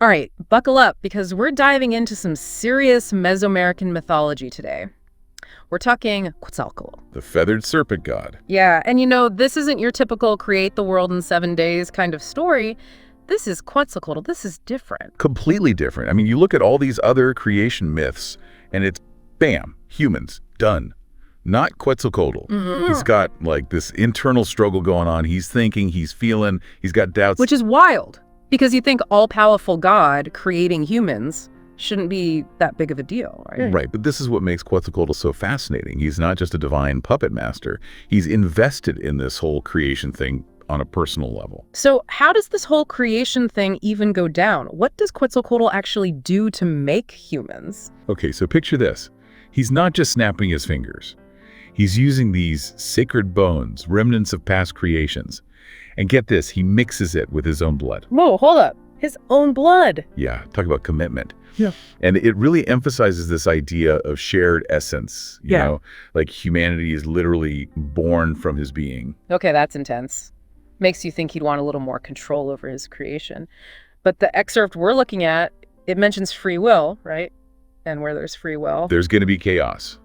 All right, buckle up because we're diving into some serious Mesoamerican mythology today. We're talking Quetzalcoatl. The Feathered Serpent god. Yeah, and this isn't your typical create the world in 7 days kind of story. This is Quetzalcoatl. This is different. Completely different. I mean, you look at all these other creation myths, and it's, bam, humans, done. Not Quetzalcoatl. He's got, like, this internal struggle going on. He's thinking, he's feeling, he's got doubts. Which is wild, because you think all-powerful God creating humans shouldn't be that big of a deal, right? Right, but this is what makes Quetzalcoatl so fascinating. He's not just a divine puppet master. He's invested in this whole creation thing on a personal level. So how does this whole creation thing even go down? What does Quetzalcoatl actually do to make humans? Okay, so picture this. He's not just snapping his fingers. He's using these sacred bones, remnants of past creations. And get this, he mixes it with his own blood. Whoa, hold up. His own blood. Yeah, talk about commitment. Yeah. And it really emphasizes this idea of shared essence. You know, like humanity is literally born from his being. Okay, that's intense. Makes you think he'd want a little more control over his creation. But the excerpt we're looking at, it mentions free will, right? And where there's free will, there's going to be chaos.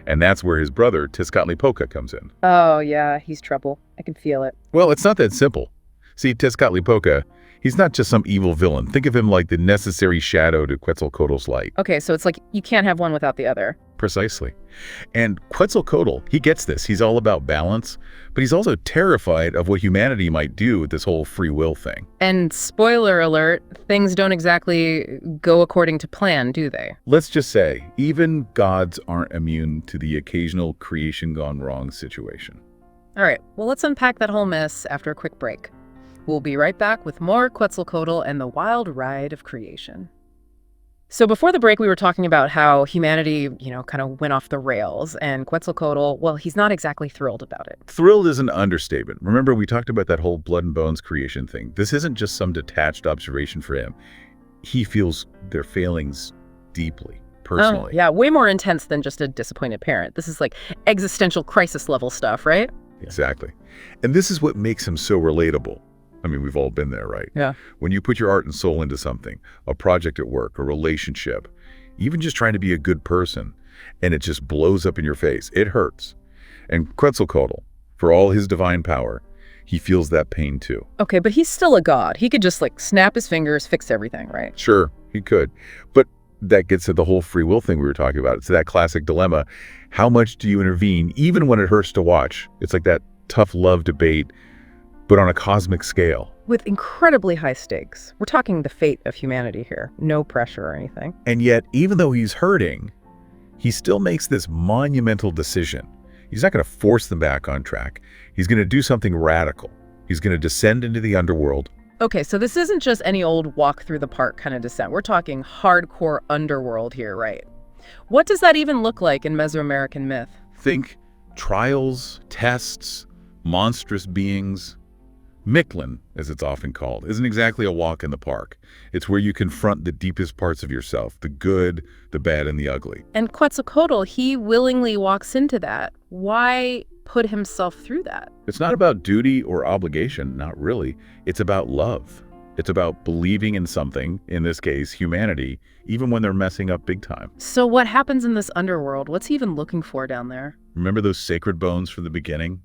And that's where his brother, Tezcatlipoca, comes in. Oh, yeah, he's trouble. I can feel it. Well, it's not that simple. See, Tezcatlipoca, he's not just some evil villain. Think of him like the necessary shadow to Quetzalcoatl's light. Okay, so it's like you can't have one without the other. Precisely. And Quetzalcoatl, he gets this. He's all about balance, but he's also terrified of what humanity might do with this whole free will thing. And spoiler alert, things don't exactly go according to plan, do they? Let's just say, even gods aren't immune to the occasional creation gone wrong situation. All right, well, let's unpack that whole mess after a quick break. We'll be right back with more Quetzalcoatl and the wild ride of creation. So before the break, we were talking about how humanity, kind of went off the rails, and Quetzalcoatl, well, he's not exactly thrilled about it. Thrilled is an understatement. Remember, we talked about that whole blood and bones creation thing. This isn't just some detached observation for him. He feels their failings deeply, personally. Oh, yeah, way more intense than just a disappointed parent. This is like existential crisis level stuff, right? Exactly. And this is what makes him so relatable. I mean, we've all been there, right? Yeah. When you put your heart and soul into something, a project at work, a relationship, even just trying to be a good person, and it just blows up in your face, it hurts. And Quetzalcoatl, for all his divine power, he feels that pain too. Okay, but he's still a god. He could just snap his fingers, fix everything, right? Sure, he could. But that gets to the whole free will thing we were talking about. It's that classic dilemma. How much do you intervene, even when it hurts to watch? It's like that tough love debate, but on a cosmic scale. With incredibly high stakes. We're talking the fate of humanity here. No pressure or anything. And yet, even though he's hurting, he still makes this monumental decision. He's not going to force them back on track. He's going to do something radical. He's going to descend into the underworld. Okay, so this isn't just any old walk through the park kind of descent. We're talking hardcore underworld here, right? What does that even look like in Mesoamerican myth? Think trials, tests, monstrous beings. Mictlan, as it's often called, isn't exactly a walk in the park. It's where you confront the deepest parts of yourself, the good, the bad, and the ugly. And Quetzalcoatl, he willingly walks into that. Why put himself through that? It's not about duty or obligation, not really. It's about love. It's about believing in something, in this case, humanity, even when they're messing up big time. So what happens in this underworld? What's he even looking for down there? Remember those sacred bones from the beginning?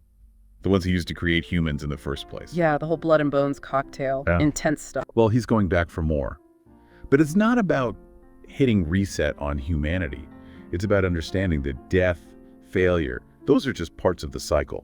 The ones he used to create humans in the first place. Yeah, the whole blood and bones cocktail. Yeah. Intense stuff. Well, he's going back for more. But it's not about hitting reset on humanity. It's about understanding that death, failure, those are just parts of the cycle.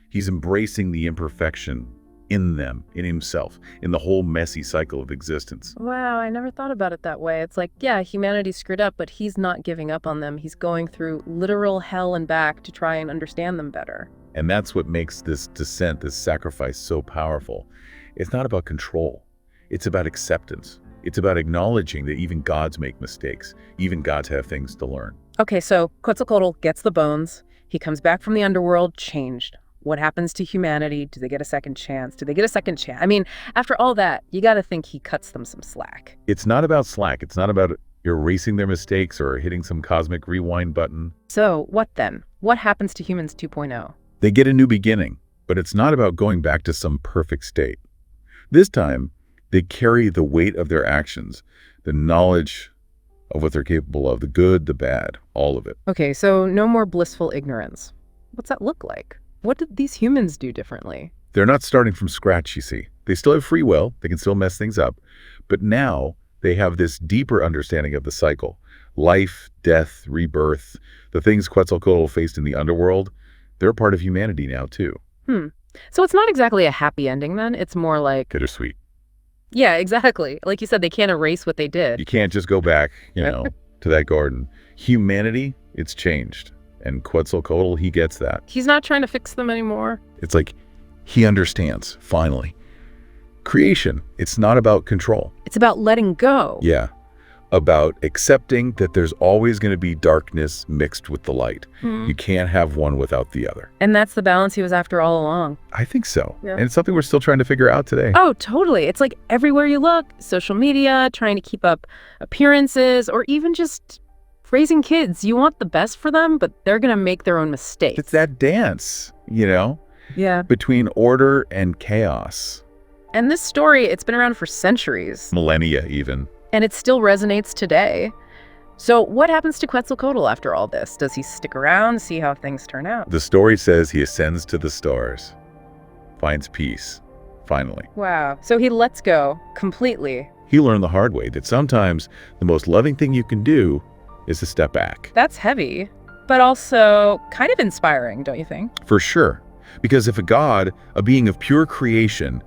He's embracing the imperfection in them, in himself, in the whole messy cycle of existence. Wow, I never thought about it that way. It's like, yeah, humanity's screwed up, but he's not giving up on them. He's going through literal hell and back to try and understand them better. And that's what makes this descent, this sacrifice so powerful. It's not about control. It's about acceptance. It's about acknowledging that even gods make mistakes. Even gods have things to learn. Okay, so Quetzalcoatl gets the bones. He comes back from the underworld changed. What happens to humanity? Do they get a second chance? Do they get a second chance? I mean, after all that, you got to think he cuts them some slack. It's not about slack. It's not about erasing their mistakes or hitting some cosmic rewind button. So what then? What happens to humans 2.0? They get a new beginning, but it's not about going back to some perfect state. This time, They carry the weight of their actions, the knowledge of what they're capable of, the good, the bad, all of it. Okay, so no more blissful ignorance. What's that look like? What did these humans do differently? They're not starting from scratch, you see. They still have free will. They can still mess things up. But now they have this deeper understanding of the cycle. Life, death, rebirth, the things Quetzalcóatl faced in the underworld, they're a part of humanity now, too. So it's not exactly a happy ending, then? It's more like... Bittersweet. Yeah, exactly. Like you said, they can't erase what they did. You can't just go back, to that garden. Humanity, it's changed. And Quetzalcóatl, he gets that. He's not trying to fix them anymore. It's like he understands, finally. Creation, it's not about control. It's about letting go. Yeah. About accepting that there's always going to be darkness mixed with the light. You can't have one without the other. And that's the balance he was after all along. I think so. Yeah. And it's something we're still trying to figure out today. Oh, totally. It's like everywhere you look, social media, trying to keep up appearances, or even just raising kids. You want the best for them, but they're going to make their own mistakes. It's that dance, Yeah. between order and chaos. And this story, it's been around for centuries. Millennia, even. And it still resonates today. So what happens to Quetzalcóatl after all this? Does he stick around, see how things turn out? The story says he ascends to the stars, finds peace, finally. Wow. So he lets go completely. He learned the hard way that sometimes the most loving thing you can do is to step back. That's heavy, but also kind of inspiring, don't you think? For sure. Because if a god, a being of pure creation,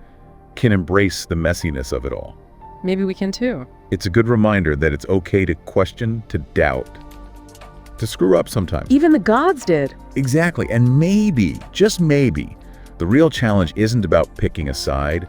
can embrace the messiness of it all, Maybe we can too. it's a good reminder that it's okay to question, to doubt, to screw up sometimes. Even the gods did. Exactly. And maybe, just maybe, the real challenge isn't about picking a side,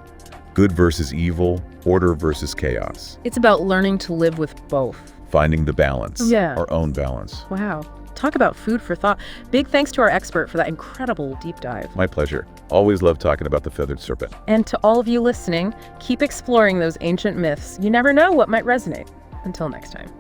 good versus evil, order versus chaos. It's about learning to live with both. Finding the balance, Yeah. our own balance. Wow. Talk about food for thought. Big thanks to our expert for that incredible deep dive. My pleasure. Always love talking about the Feathered Serpent. And to all of you listening, keep exploring those ancient myths. You never know what might resonate. Until next time.